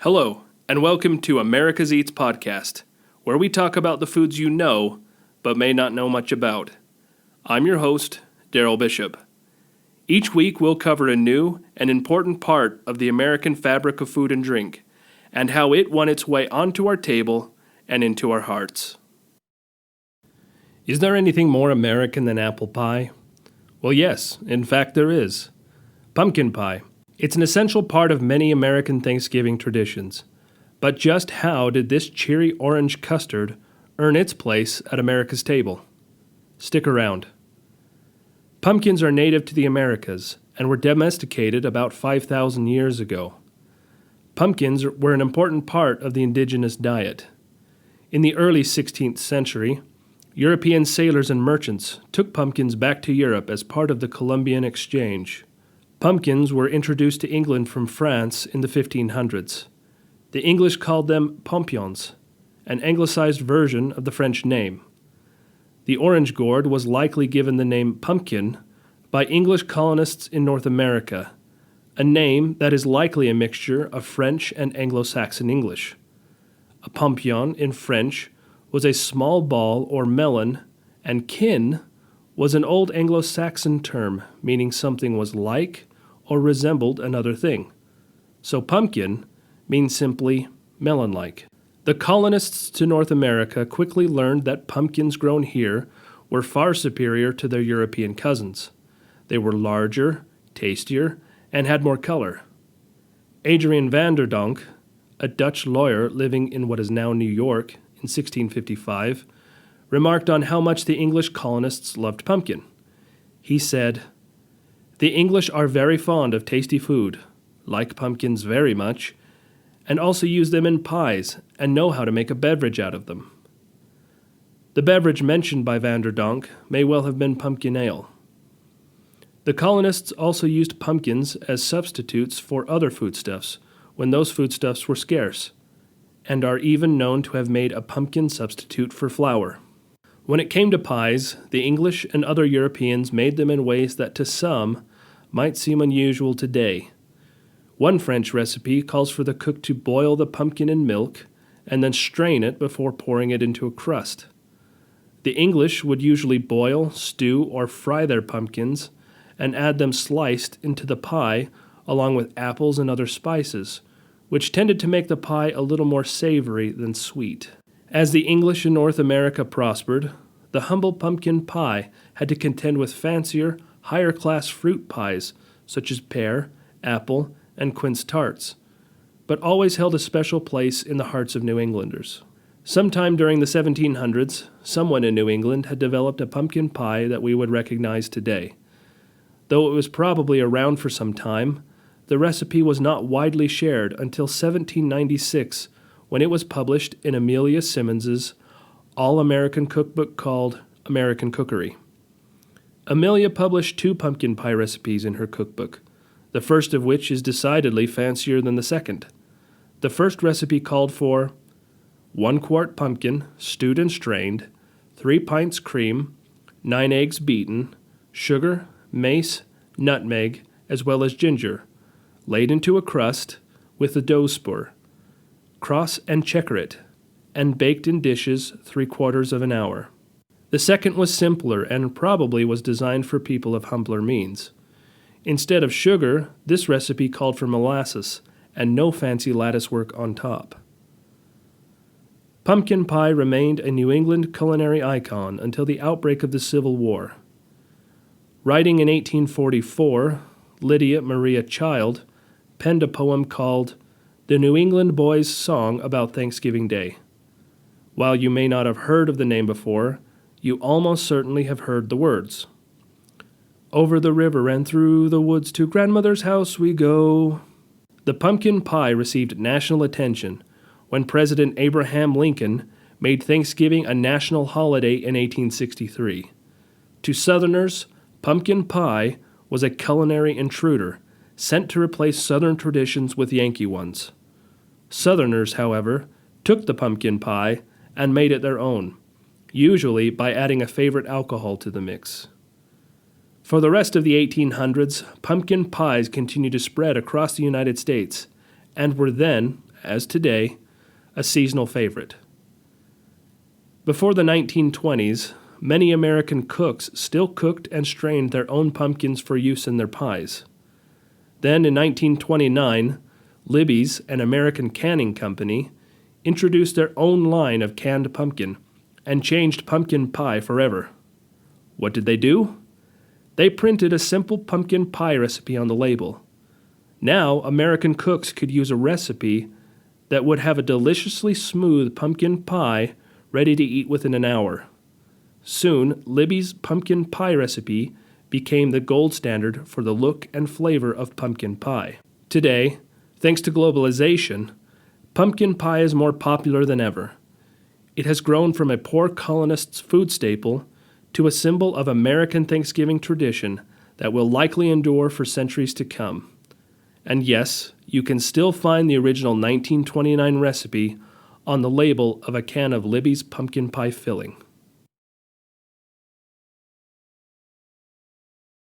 Hello, and welcome to America's Eats podcast, where we talk about the foods you know, but may not know much about. I'm your host, Daryl Bishop. Each week we'll cover a new and important part of the American fabric of food and drink, and how it won its way onto our table and into our hearts. Is there anything more American than apple pie? Well, yes, in fact there is. Pumpkin pie. It's an essential part of many American Thanksgiving traditions. But just how did this cheery orange custard earn its place at America's table? Stick around. Pumpkins are native to the Americas and were domesticated about 5,000 years ago. Pumpkins were an important part of the indigenous diet. In the early 16th century, European sailors and merchants took pumpkins back to Europe as part of the Columbian Exchange. Pumpkins were introduced to England from France in the 1500s. The English called them pompions, an anglicized version of the French name. The orange gourd was likely given the name pumpkin by English colonists in North America, a name that is likely a mixture of French and Anglo-Saxon English. A pompion in French was a small ball or melon, and kin was an old Anglo-Saxon term meaning something was like or resembled another thing. So pumpkin means simply melon-like. The colonists to North America quickly learned that pumpkins grown here were far superior to their European cousins. They were larger, tastier, and had more color. Adrian van der Donck, a Dutch lawyer living in what is now New York in 1655, remarked on how much the English colonists loved pumpkin. He said, "The English are very fond of tasty food, like pumpkins very much, and also use them in pies and know how to make a beverage out of them." The beverage mentioned by van der Donck may well have been pumpkin ale. The colonists also used pumpkins as substitutes for other foodstuffs when those foodstuffs were scarce, and are even known to have made a pumpkin substitute for flour. When it came to pies, the English and other Europeans made them in ways that to some might seem unusual today. One French recipe calls for the cook to boil the pumpkin in milk and then strain it before pouring it into a crust. The English would usually boil, stew, or fry their pumpkins and add them sliced into the pie along with apples and other spices, which tended to make the pie a little more savory than sweet. As the English in North America prospered, the humble pumpkin pie had to contend with fancier, higher-class fruit pies such as pear, apple, and quince tarts, but always held a special place in the hearts of New Englanders. Sometime during the 1700s, someone in New England had developed a pumpkin pie that we would recognize today. Though it was probably around for some time, the recipe was not widely shared until 1796, when it was published in Amelia Simmons's all-American cookbook called American Cookery. Amelia published 2 pumpkin pie recipes in her cookbook, the first of which is decidedly fancier than the second. The first recipe called for 1 quart pumpkin, stewed and strained, 3 pints cream, 9 eggs beaten, sugar, mace, nutmeg, as well as ginger, laid into a crust with the dough spur. Cross and checker it, and baked in dishes 3/4 of an hour. The second was simpler and probably was designed for people of humbler means. Instead of sugar, this recipe called for molasses and no fancy lattice work on top. Pumpkin pie remained a New England culinary icon until the outbreak of the Civil War. Writing in 1844, Lydia Maria Child penned a poem called The New England Boy's Song About Thanksgiving Day. While you may not have heard of the name before, you almost certainly have heard the words. Over the river and through the woods to grandmother's house we go. The pumpkin pie received national attention when President Abraham Lincoln made Thanksgiving a national holiday in 1863. To Southerners, pumpkin pie was a culinary intruder sent to replace Southern traditions with Yankee ones. Southerners, however, took the pumpkin pie and made it their own, usually by adding a favorite alcohol to the mix. For the rest of the 1800s, pumpkin pies continued to spread across the United States and were then, as today, a seasonal favorite. Before the 1920s, many American cooks still cooked and strained their own pumpkins for use in their pies. Then in 1929, Libby's, an American canning company, introduced their own line of canned pumpkin and changed pumpkin pie forever. What did they do? They printed a simple pumpkin pie recipe on the label. Now, American cooks could use a recipe that would have a deliciously smooth pumpkin pie ready to eat within an hour. Soon, Libby's pumpkin pie recipe became the gold standard for the look and flavor of pumpkin pie. Today, thanks to globalization, pumpkin pie is more popular than ever. It has grown from a poor colonist's food staple to a symbol of American Thanksgiving tradition that will likely endure for centuries to come. And yes, you can still find the original 1929 recipe on the label of a can of Libby's pumpkin pie filling.